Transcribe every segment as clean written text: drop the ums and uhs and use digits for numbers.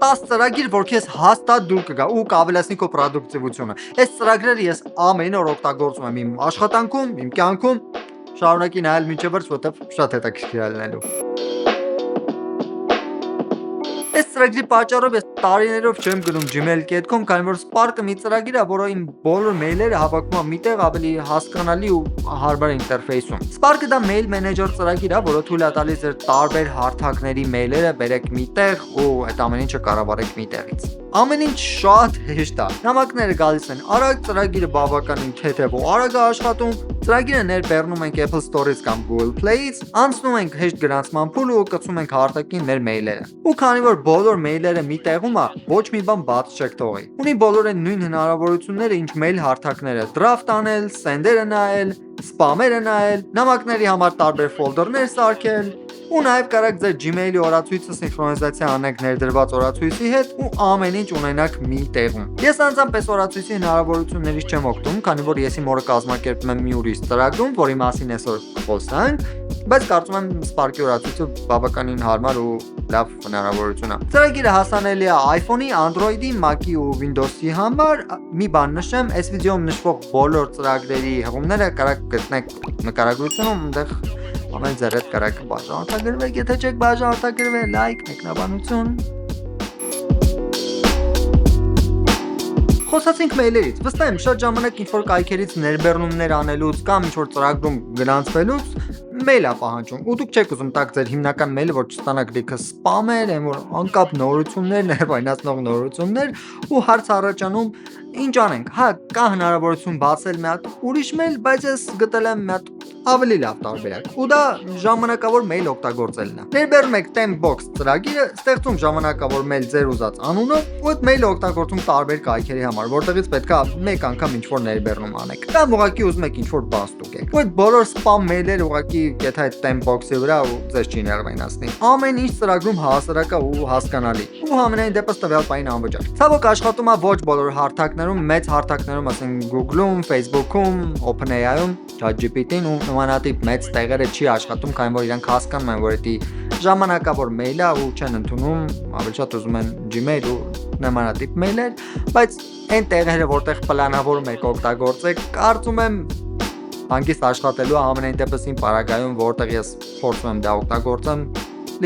10 ծրագիր, որ քեզ հաստատ դուր կգա ու կավելացնի քո պրոդուկտիվությունը։ Այս ծրագրերը ես ամեն օր օգտագործում եմ իմ աշխատանքում, իմ կյանքում, շարունակի նայել մինչև վերջ, որտեղ շատ հետաքրքիր է լինելու։ Այս ծրագրի պատճառով ես տարիներով չեմ գնում gmail.com, քանի որ Spark-ը մի ծրագիր է, որը իմ բոլոր մեյլերը հավաքում է միտեղ ավելի հասկանալի ու հարմար ինտերֆեյսում։ Spark-ը դա mail manager ծրագիր է, որը թույլ է տալիս ձեր տարբեր հարթակների մեյլերը բերեք միտեղ ու այդ ամեն ինչը կառավարեք միտեղից։ Ամեն ինչ շատ հեշտ է։ Նամակները գալիս են արագ, ծրագիրը բավականին թեթև ու արագ է աշխատում։ Ծրագիրը ներբեռնում ենք Apple Store-ից կամ Google Play-ից, անցնում ենք հեշտ գրանցման փուլը ու կցում ենք հարթակին մեր մեյլերը։ Ու քանի որ բոլոր մեյլերը մի տեղում է, ոչ մի բան բաց չեք թողի։ Ունի բոլոր այն նույն հնարավորությունները, ինչ մեյլ հարթակները՝ draft անել, sender-ը նայել, spam-երը նայել, նամակների համար տարբեր ֆոլդերներ սարքել, ու նաև կարող ձեր Gmail-ի օրացույցը սինխրոնիզացիա անեք ներդրված օրացույցի հետ ու ամեն ինչ ունենաք մի տեղում։ Ես անձամբ այս օրացույցի հնարավորություններից չեմ օգտվում, քանի որ ես իմ օրը կազմակերպում եմ մի ուրիշ ծրագրում, որի մասին այսօր խոսանք, բայց կարծում եմ Spark-ի օրացույցը բավականին հարմար ու լավ հնարավորություն է։ Ծրագիրը հասանելի է iPhone-ի, Android-ի, Mac-ի ու Windows-ի համար։ Մի բան նշեմ, այս վիդեոում նշվող բոլոր ծրագրերի հղումները կարող գտնեք նկարագրությունում, այնտեղ ամեն ձեր հետ կարող եք բաժանորդագրվեք, եթե չեք բաժանորդագրվել, լայք, մեկնաբանություն։ Խոսացինք մեյլերից։ Վստահ եմ, շատ ժամանակ ինչ-որ կայքերից ներբեռնումներ անելուց կամ ինչ-որ ծրագրում գրանցվելուց մեյլ է պահանջում։ Ու դուք չեք ուզում տաք ձեր հիմնական մեյլը, որ չստանաք լիքը սպամեր, այն որ անկապ նորություններ, ներվայնացնող նորություններ ու հարց առաջանում ինչ անենք։ Հա, կա հնարավորություն բացել մի հատ ուրիշ մեյլ, բայց ես գտել եմ մի հատ ավելի լավ տարբերակ։ Ու դա ժամանակավոր մեյլ օգտագործելն է։ Ներբեռնում եք Tempbox ծրագիրը, ստեղծում ժամանակավոր մեյլ ձեր ուզած անունով ու այդ մեյլը օգտագործում տարբեր կայքերի համար, որտեղից պետք է մեկ անգամ ինչ-որ ներբեռնում անեք։ Կամ ուղղակի ուզում եք ինչ-որ բաց տուկեք։ Ու այդ բոլոր spam մեյլերը ուղղակի եթե այդ Tempbox-ի վրա ու ձեզ չի ներվայնացնի։ Ամեն ինչ ծրագրում հասարակ է ու հասկանալի։ Ու համենայն դեպս տվյալ պահին անվճար։ Ցավոք աշխատում է ոչ բոլոր հարթակներում, մեծ հարթակներում, ասենք Google-ում, Facebook-ում, OpenAI-ում, ChatGPT-ին ու նմանատիպ մեծ տեղերը չի աշխատում, քանի որ իրանք հասկանում են, որ դա ժամանակավոր մեյլ է ու չեն ընդունում, ավելի շատ ուզում են Gmail ու նմանատիպ մեյլեր, բայց այն տեղերը, որտեղ պլանավորում եք օգտագործեք, կարծում եմ հանգիստ աշխատելու է ամենայն դեպս իմ պարագայում, որտեղ ես փորձում եմ դա օգտագործեմ,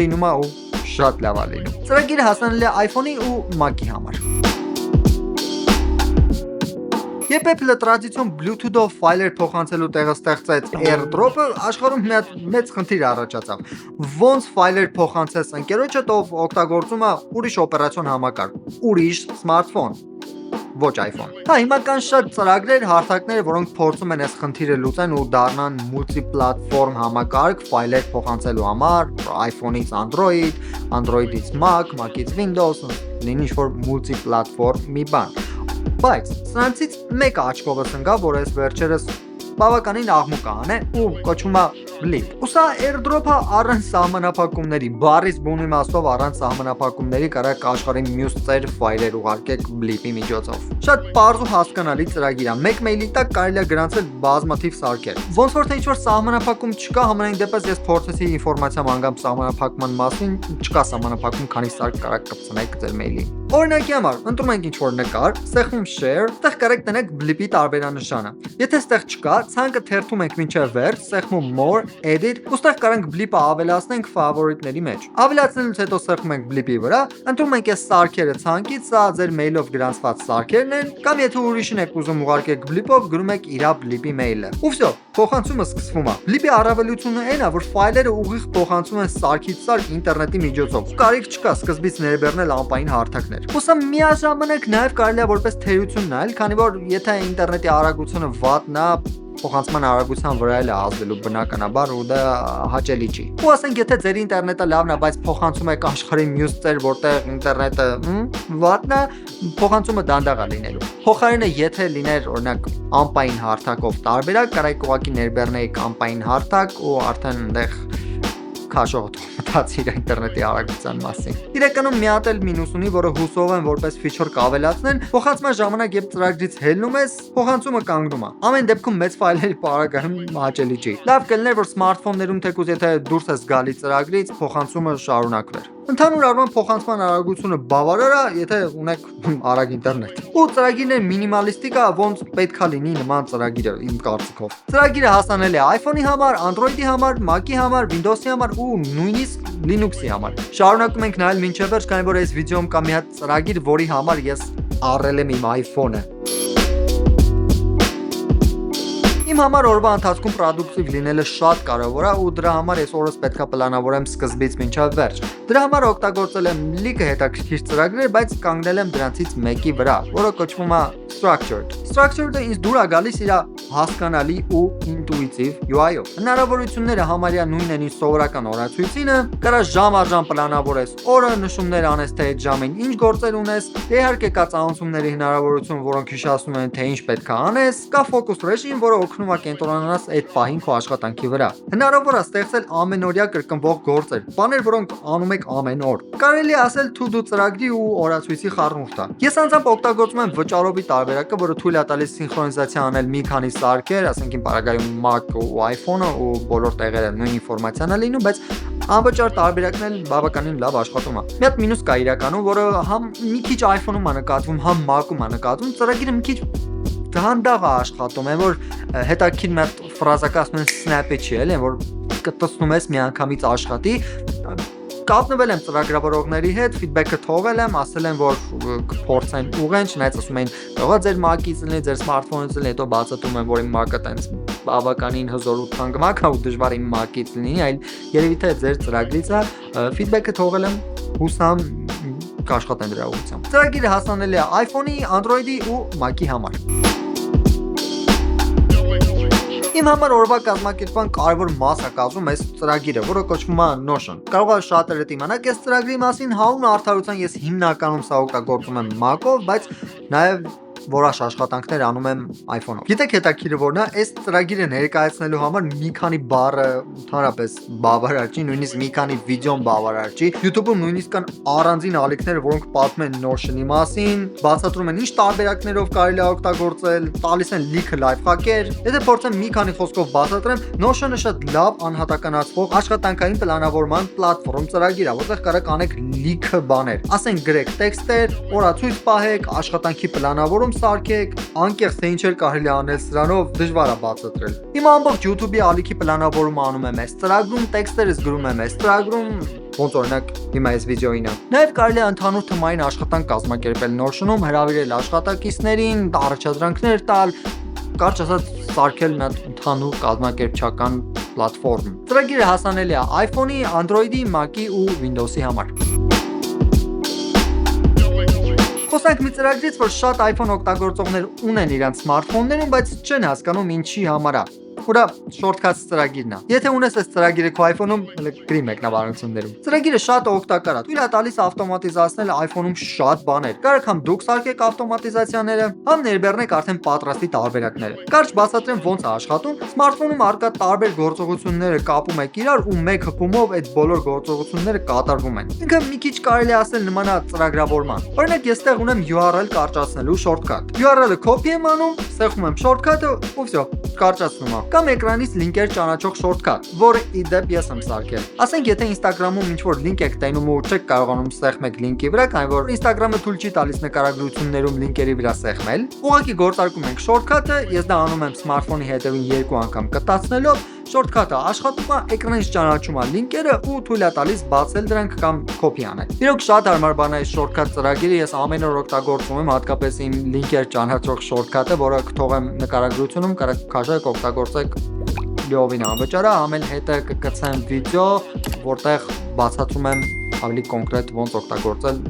լինում է ու շատ լավ է լինում։ Ծրագիրը հասանելի է iPhone-ի ու Mac-ի համար։ Երբ Apple-ը տրադիցիոն Bluetooth-ով ֆայլեր փոխանցելու տեղը ստեղծեց AirDrop-ը, աշխարհում մի հատ մեծ խնդիր առաջացավ։ Ոնց ֆայլեր փոխանցես ընկերոջդ, ով օգտագործում է ուրիշ օպերացիոն համակարգ, ուրիշ սմարթֆոն, ոչ iPhone։ Հա, հիմա կան շատ ծրագրեր, հարթակներ, որոնք փորձում են այս խնդիրը լուծեն ու դառնան մուլտիպլատֆորմ համակարգ ֆայլեր փոխանցելու համար, iPhone-ից Android, Android-ից Mac, Mac-ից Windows, լինի ինչ-որ մուլտիպլատֆորմ մի բան։ Բայց սրանցից մեկը աչքովս ընկավ, որ այս վերջերս բավականին աղմուկ է ու կոչվում է Blip։ Ու սա AirDrop-ը առանց սահմանափակումների, բառից բուն իմաստով առանց սահմանափակումների կարող աշխարհի մյուս ծեր ֆայլեր ուղարկեք Blip-ի միջոցով։ Շատ պարզ ու հասկանալի ծրագիր է։ Մեկ մեյլի տակ կարելի է գրանցել բազմաթիվ սարքեր։ Ոնց որ թե ինչ-որ սահմանափակում չկա, համենայն դեպս ես փորձեցի ինֆորմացիա մանգամ սահմանափակման մասին, չկա սահմանափակում, քանի սարք կարող կպցնեք ձեր մեյլին։ Օրինակի համար, ընտրում ենք ինչ-որ նկար, ստեղծում share, այդտեղ կարող տնեք Blip-ի տարբերանշանը։ Եթե այդտեղ չկա, ցանկը թերթում ենք մինչև վերջ, ստեղծում more, edit, ու այդտեղ կարող ենք Blip-ը ավելացնենք favorite-ների մեջ։ Ավելացնելուց հետո ստեղծում ենք Blip-ի վրա, ընտրում ենք այս սարքերը ցանկից, սա ձեր մեյլով գրանցված սարքերն են, կամ եթե ուրիշին եք ուզում ուղարկեք Blip-ով, գրում եք իր Blip-ի մեյլը։ Ու վсё, փոխանցումը սկսվում է։ Blip-ի առավելությունը այն է, որ ֆայլերը ուղիղ փոխանցում են սարքից սարք ինտերնետի միջոցով։ Կարիք չկա սկզբից ներբեռնել անպային հարթակներ։ Ու սա միաժամանակ նաև կարելի է որպես թերություն նայել, քանի որ եթե ինտերնետի արագությունը վատն է, փոխանցման արագության վրա էլ է ազդելու բնականաբար ու դա հաճելի չի։ Ու ասենք եթե ձեր ինտերնետը լավն է, բայց փոխանցում եք աշխարհի մյուս ծեր, որտեղ ինտերնետը վատն է, փոխանցումը դանդաղ է լինելու։ Փոխարենը եթե լիներ օրինակ անպային հարթակով տարբերակ, կարող եք ուղղակի ներբեռնեիք անպային հարթակ ու արդեն այնտեղ քաշող մտածիր ինտերնետի արագության մասին։ Իրականում մի հատ էլ մինուս ունի, որը հուսով եմ որպես feature կավելացնեն, փոխանցման ժամանակ երբ ծրագրից հելնում ես, փոխանցումը կանգնում է։ Ամեն դեպքում մեծ ֆայլերի պարագայում հաճելի չի։ Լավ կլիներ, որ սմարթֆոններում թեկուզ եթե դուրս ես գալի ծրագրից, փոխանցումը շարունակվեր։ Ընդհանուր առմամբ փոխանցման արագությունը բավարար է, եթե ունեք արագ ինտերնետ։ Ու ծրագիրն է մինիմալիստիկ է, ոնց պետքա լինի նման ծրագիրը իմ կարծիքով։ Ծրագիրը հասանելի է iPhone-ի համար, Android-ի համար, Mac-ի համար, Windows-ի համար ու նույնիսկ Linux-ի համար։ Շարունակում ենք նայել մինչև վերջ, քանի որ այս վիդեոում կա մի հատ ծրագիր, որի համար ես առել եմ իմ iPhone-ը։ Իմ համար օրվա ընթացքում պրոդուկտիվ լինելը շատ կարևոր է ու դրա համար այս օրս պետքա պլանավորեմ սկզբից մինչև վերջ։ Դրա համար օգտագործել եմ լիքը հետաքրքիր ծրագրեր, բայց կանգնել եմ դրանցից մեկի վրա, որը կոչվում է Structured։ Structured-ը ինձ դուր է գալիս իր հասկանալի ու ինտուիտիվ UI-ով։ Հնարավորությունները համարյա նույնն են ինչ սովորական օրացույցինը, կարա ժամ առ ժամ պլանավորես օրը, նշումներ անես, թե այդ ժամին ինչ գործեր ունես, իհարկե կա ծանոթությունների հնարավորություն, որոնք հիշեցնում են, թե ինչ պետք է անես, կա focus regime, որը օգնում է կենտրոնանաս այդ պահին քո աշխատանքի վրա։ Հնարավոր է ստեղծել ամենօրյա կրկնվող գործեր, բաներ, որոնք անում եք ամեն օր։ Կարելի է ասել to-do ծրագրի ու օրացույցի խառնուրդ է։ Ես անձամբ օգտագործում եմ վճարովի տարբերակը, որը թույլ է տալիս սինխրոնիզացիա անել մի քանի սարքեր, ասենք իմ պարագայում Mac ու iPhone-ը ու բոլոր տեղերը նույն ինֆորմացիան է լինում, բայց անվճար տարբերակն էլ բավականին լավ աշխատում է։ Մի հատ մինուս կա իրականում, որը համ մի քիչ iPhone-ում է նկատվում, համ Mac-ում է նկատվում, ծրագիրը մի քիչ դանդաղ է աշխատում, այն որ հետաքրքիր մի հատ ֆրազակացնում են snap-ը չի, էլի, որ կտցնում ես միանգամից աշխատի։ Կապնվել եմ ծրագրավորողների հետ, feedback-ը թողել եմ, ասել եմ, որ կփորձեն ուղղեն, չնայած ասում էին, կարող է ձեր Mac-ից լինի, ձեր smartphone-ից լինի, հետո բացատրում եմ, որ իմ Mac-ը տենց բավականին հզոր ու թանկ Mac է ու դժվար իմ Mac-ից լինի, այլ երևի թե ձեր ծրագրից է, feedback-ը թողել եմ, հուսամ կաշխատեն դրա ուղղությամբ։ Ծրագիրը հասանելի է iPhone-ի, Android-ի ու Mac-ի համար։ Իմ համար օրվա կազմակերպման կարևոր մաս է կազմում այս ծրագիրը, որը կոչվում է Notion։ Կարող է շատերը իմանաք այս ծրագրի մասին, հանուն արդարության ես հիմնականում սա օգտագործում եմ Mac-ով, բայց նաև որոշ աշխատանքներ անում եմ iPhone-ով։ Գիտեք հետաքրքիրը որն է, այս ծրագիրը ներկայացնելու համար մի քանի բառը ընդհանրապես բավարար չի, նույնիսկ մի քանի վիդեոն բավարար չի։ YouTube-ում նույնիսկ կան առանձին ալիքներ, որոնք պատմում են Notion-ի մասին, բացատրում են ինչ տարբերակներով կարելի է օգտագործել, տալիս են լիքը լայֆհակեր։ Եթե փորձեմ մի քանի խոսքով բացատրեմ, Notion-ը շատ լավ անհատականացվող աշխատանքային պլանավորման պլատֆորմ ծրագիր է, որտեղ կարող անեք լիքը բաներ։ Ասենք գրեք տեքստեր, օրացույց պահեք, աշխատանքի պլանավորում սարքեք, անկեղծ թե ինչեր կարելի անել սրանով դժվար է բացատրել։ Հիմա ամբողջ YouTube-ի ալիքի պլանավորումը անում եմ այս ծրագրում, տեքստերս գրում եմ այս ծրագրում, ոնց օրինակ հիմա այս վիդեոին է։ Նաև կարելի է ընդհանուր թեմային աշխատանք կազմակերպել Notion-ում, հրավիրել աշխատակիցներին, առաջադրանքներ տալ, կարճ ասած սարքել մի հատ ընդհանուր կազմակերպչական պլատֆորմ։ Ծրագիրը հասանելի է iPhone-ի, Android-ի, Mac-ի ու Windows-ի համար։ Խոսանք մի ծրագրից, որ շատ iPhone օգտագործողներ ունեն իրենց սմարթֆոններում, բայց չեն հասկանում ինչի համար է։ Ուրա shortcuts ծրագիրն է։ Եթե ունես այս ծրագիրը քո iPhone-ում, գրի մեկնաբանություններում։ Ծրագիրը շատ օգտակար է։ Թույլ է տալիս ավտոմատիզացնել iPhone-ում շատ բաներ։ Կարեք համ դուք սարքեք ավտոմատիզացիաները, համ ներբեռնեք արդեն պատրաստի տարբերակները։ Կարճ բացատրեմ ոնց է աշխատում։ Սմարթֆոնում առկա տարբեր գործողությունները կապում եք իրար ու մեկ հպումով այդ բոլոր գործողությունները կատարվում են։ Ինքը մի քիչ կարելի է ասել նման է ծրագրավորման։ Օրինակ ես տեղ ունեմ URL կարճացնելու shortcut։ URL-ը copy եմ անում, սեղմում եմ shortcut-ը ու վсё, կարճացնում եմ։ Կամ էկրանից լինկեր ճանաչող shortcut, որը ի դեպ ես եմ սարքել։ Ասենք եթե Instagram-ում ինչ-որ link եք տենում ու չեք կարողանում սեղմեք link-ի վրա, քանի որ Instagram-ը թույլ չի տալիս նկարագրություններում link-երի վրա սեղմել, ուղղակի գործարկում ենք shortcut-ը, ես դա անում եմ smartphone-ի հետևին 2 անգամ կտացնելով, shortcut-ը աշխատում է, էկրանից ճանաչում է link-երը ու թույլ է տալիս բացել դրանք կամ copy անել։ Իրոք շատ հարմար բան է այս shortcut ծրագիրը, ես ամեն օր օգտագործում եմ, հատկապես իմ link-եր ճանաչող shortcut-ը, որը կթողեմ նկարագրությունում, կարող քաշեք, օգտագործեք լիովին անվճար է, ամեն հետը կգցեմ վիդեո, որտեղ բացատրում եմ ավելի կոնկրետ ոնց օգտագործել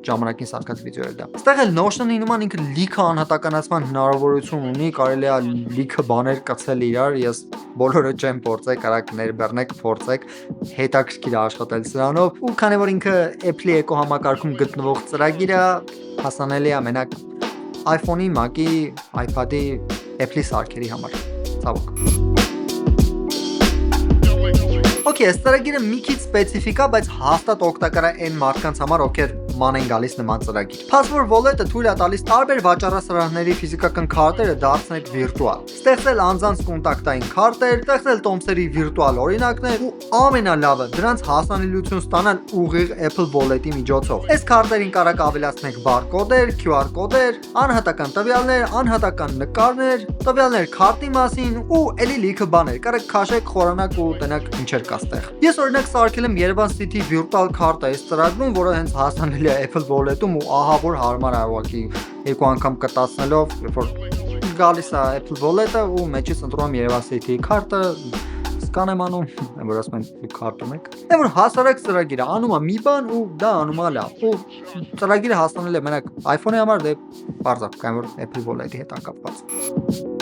ժամանակին սարքած վիդեոը դա։ Այստեղ էլ Notion-ի նման ինքը լիքը անհատականացման հնարավորություն ունի, կարելի է լիքը բաներ կցել իրար, ես բոլորը չեմ փորձել, կարաք ներբեռնեք, փորձեք, հետաքրքիր է աշխատել սրանով, ու քանի որ ինքը Apple-ի էկոհամակարգում գտնվող ծրագիր է, հասանելի է մենակ iPhone-ի, Mac-ի, iPad-ի, Apple-ի սարքերի համար։ Ցավոք։ Okay, այս ծրագիրը մի քիչ սպეციფიկ է, բայց հաստատ օգտակար է այն մարդկանց համար, ովքեր ման են գալիս նման ծրագիր։ Password Wallet-ը թույլ է տալիս տարբեր վաճառասրահների ֆիզիկական քարտերը դարձնել վիրտուալ, ստեղծել անձանց կոնտակտային քարտեր, ստեղծել տոմսերի վիրտուալ օրինակներ ու ամենալավը դրանց հասանելիություն ստանալ ուղիղ Apple Wallet-ի միջոցով։ Այս քարտերին կարող ավելացնեք բարկոդեր, QR կոդեր, անհատական տվյալներ, անհատական նկարներ, տվյալներ քարտի մասին ու ելի լիքը բաներ։ Կարող քաշեք, խորանաք ու տնեք ինչեր կա ստեղ։ Ես օրինակ սարքել եմ Yerevan City Virtual Card-ը այս ծրագրում, որը հենց հասանելի է Apple Wallet-ում ու ահա որ հարմար է ուղղակի երկու անգամ կտացնելով, երբ որ գալիս է Apple Wallet-ը ու մեջից ընտրում Yerevan City Card-ը Scan եմ անում, որ ասում են քարտ ունեք։ Այն որ հասարակ ծրագիր է, անում է մի բան ու դա անում է լավ։ Ու ծրագիրը հասանելի է մենակ iPhone-ի համար, դե բարձր, կան որ Apple Wallet-ի հետ կապված։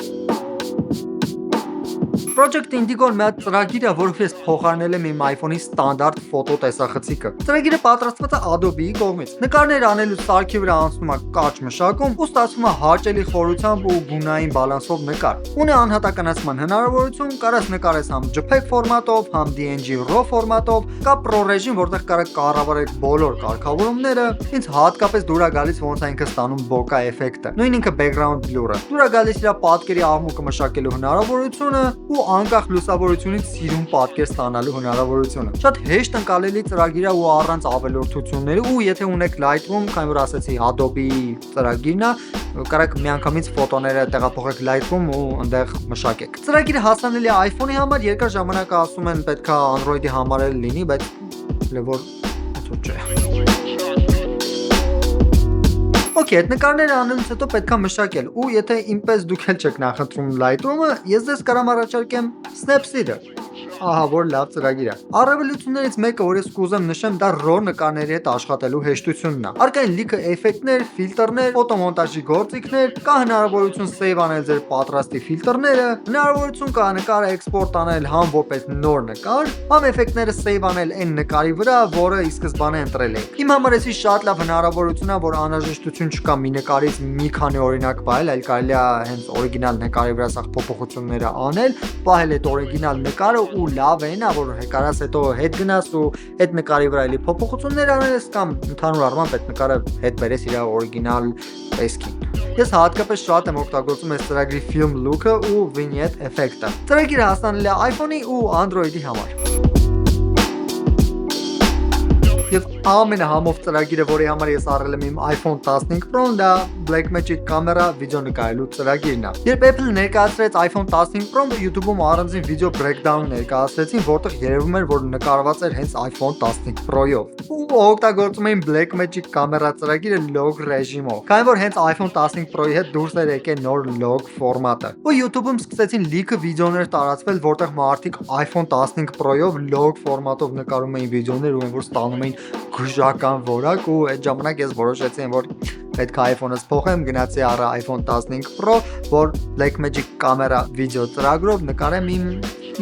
Project Indigo-ն մի հատ ծրագիր է, որով ես փոխարինել եմ իմ iPhone-ի ստանդարտ ֆոտո տեսախցիկը։ Ծրագիրը պատրաստված է Adobe-ի կողմից։ Նկարներ անելուց սարքի վրա անցնում է կարճ մշակում ու ստացվում է հաճելի խորությամբ ու գունային բալանսով նկար։ Ունի անհատականացման հնարավորություն, կարաս նկարես համ JPEG ֆորմատով, համ DNG RAW ֆորմատով, կա Pro ռեժիմ, որտեղ կարող կառավարել բոլոր կարգավորումները։ Ինձ հատկապես դուր է գալիս ոնց է ինքը ստանում bokeh էֆեկտը։ Նույն ինքը background blur-ը։ Դուր է գալիս իր պատկերի աղմուկը մշակելու հնարավորությունը ու անկախ լուսավորությունից սիրուն պատկեր ստանալու հնարավորությունը։ Շատ հեշտ ընկալելի ծրագիր է ու առանց ավելորդությունների ու եթե ունեք Lightroom, քանի որ ասեցի Adobe-ի ծրագիրն է, կարող միանգամից ֆոտոները տեղափոխեք Lightroom ու այնտեղ մշակեք։ Ծրագիրը հասանելի է iPhone-ի համար, երկար ժամանակ ասում են պետքա Android-ի համար էլ լինի, բայց լեւոր ոնց չէ։ Okay, այդ նկարները անելուց հետո պետքա մշակել ու եթե ինպես դուք էլ չեք նախընտրում Lightroom-ը, ես ձեզ կարամ առաջարկեմ Snapseed-ը։ Ահա որ լավ ծրագիր է։ Առավելություններից մեկը, որ ես կուզեմ նշեմ, դա RAW նկարների հետ աշխատելու հեշտությունն է։ Արկային լիքը էֆեկտներ, ֆիլտրներ, ֆոտոմոնտաժի գործիքներ, կա հնարավորություն save անել ձեր պատրաստի ֆիլտրները, հնարավորություն կա նկարը էքսպորտ անել համ որպես նոր նկար, համ էֆեկտները save անել այն նկարի վրա, որը ի սկզբանե ընտրել եք։ Իմ համար էսի շատ լավ հնարավորություն է, որ անհրաժեշտություն չկա մի նկարից մի քանի օրինակ բայել, այլ կարելի է հենց օրիգինալ նկարի վրա սաղ փոփոխությունները անել, պահել այդ օրիգինալ նկարը ու լավ է նա, որ կարաս հետո հետ գնաս ու այդ նկարի վրա էլի փոփոխություններ անես կամ ընդհանուր առմամբ այդ նկարը հետ բերես իր օրիգինալ տեսքին։ Ես հատկապես շատ եմ օգտագործում այս ծրագրի film look-ը ու vignette էֆեկտը։ Ծրագիրը հասանելի է iPhone-ի ու Android-ի համար։ Եվ ամենահամով ծրագիրը, որի համար ես առել եմ իմ iPhone 15 Pro-ն, դա Blackmagic կամերա վիդեո նկարելու ծրագիրն է։ Երբ Apple ներկայացրեց iPhone 15 Pro-ը, YouTube-ում առանձին վիդեո breakdown ներկայացրեցին, որտեղ երևում էր, որ նկարված էր հենց iPhone 15 Pro-ով։ Ու օգտագործում էին Blackmagic կամերա ծրագիրը log ռեժիմով։ Քանի որ հենց iPhone 15 Pro-ի հետ դուրս էր եկել նոր log ֆորմատը։ Ու YouTube-ում սկսեցին լիքը վիդեոներ տարածվել, որտեղ մարդիկ iPhone 15 Pro-ով log ֆորմատով նկարում էին վիդեոներ ու որ ստանում էին գժական որակ ու այդ ժամանակ ես որոշեցի, որ պետք է iPhone-ս փոխեմ, գնացի առա iPhone 15 Pro, որ Blackmagic կամերա վիդեո ծրագրով նկարեմ իմ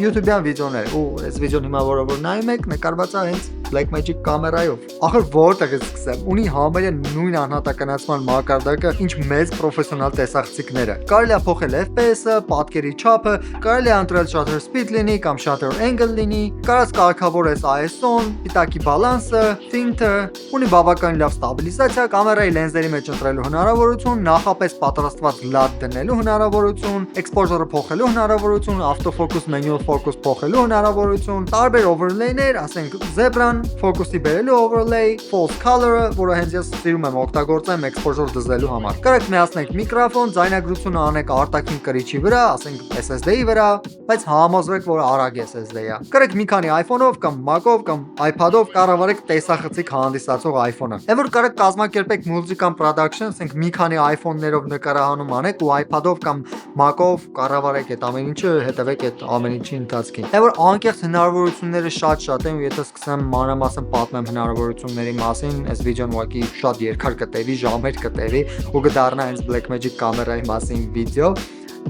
YouTube-յան վիդեոներ ու այս վիդեոն հիմա որ նայում եք նկարված է հենց Blackmagic կամերայով։ Ախր որտեղ է սկսեմ։ Ունի համարյա նույն անհատականացման մակարդակը, ինչ մեծ պրոֆեսիոնալ տեսախցիկները։ Կարելի է փոխել FPS-ը, պատկերի չափը, կարելի է ընտրել shutter speed լինի կամ shutter angle լինի, կարաս կարգավորես ISO-ն, պիտակի բալանսը, tint-ը, ունի բավականին լավ ստաբիլիզացիա, կամերայի լենզերի մեջ ընտրելու հնարավորություն, նախապես պատրաստված LUT դնելու հնարավորություն, exposure-ը փոխելու հնարավորություն, autofocus, manual focus փոխելու հնարավորություն, տարբեր overlay-ներ, ասենք zebra-ն, focus-ի բերելու overlay, false color-ը, որը հենց ես սիրում եմ օգտագործեմ exposure դզելու համար։ Կարեք միացնեք միկրոֆոն, ձայնագրությունը անեք արտաքին կրիչի վրա, ասենք SSD-ի վրա, բայց համոզվեք, որ արագ SSD-ը է։ Կարեք մի քանի iPhone-ով կամ Mac-ով կամ iPad-ով կառավարեք տեսախցիկ հանդիսացող iPhone-ը։ Եվ որ կարեք կազմակերպեք մուզիկան production, ասենք մի քանի iPhone-ներով նկարահանում անեք ու iPad-ով կամ Mac-ով կառավարեք այդ ամեն ինչը, հետևեք այդ ամեն ինչի ընթացքին։ Եվ որ անկեղծ հնարավորությունները շատ են ու եթե սկսեմ մանրամասն պատմեմ հնարավորությունների մասին, այս վիդեոն ուղղակի շատ երկար կտևի, ժամեր կտևի ու կդառնա հենց Blackmagic կամերայի մասին վիդեո։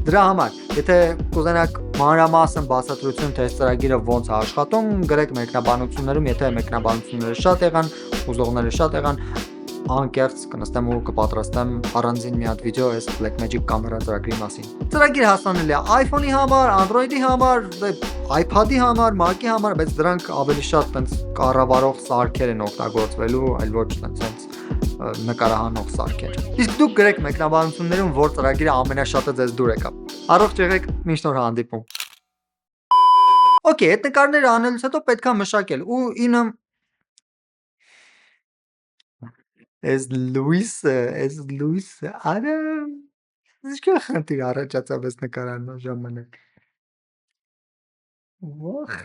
Դրա համար, եթե կուզենաք մանրամասն բացատրություն թե այս ծրագիրը ոնց է աշխատում, գրեք մեկնաբանություններում, եթե մեկնաբանությունները շատ եղան, ուզողները շատ եղան, անկեղծ կնստեմ ու կպատրաստեմ առանձին մի հատ վիդեո այս Blackmagic կամերա ծրագրի մասին։ Ծրագիրը հասանելի է iPhone-ի համար, Android-ի համար, iPad-ի համար, Mac-ի համար, բայց դրանք ավելի շատ տենց կառավարող սարքեր են օգտագործվելու, այլ ոչ տենց նկարահանող սարքեր։ Իսկ դուք գրեք մեկնաբանություններում, որ ծրագիրը ամենաշատը ձեզ դուր եկավ։ Առողջ եղեք, մինչ նոր հանդիպում։ Okay, այդ նկարները անելուց հետո պետք է մշակել ու ինը Լուիսը, արա ինչքան խնդիր առաջացավ այս նկարանալու ժամանակ։ Վախ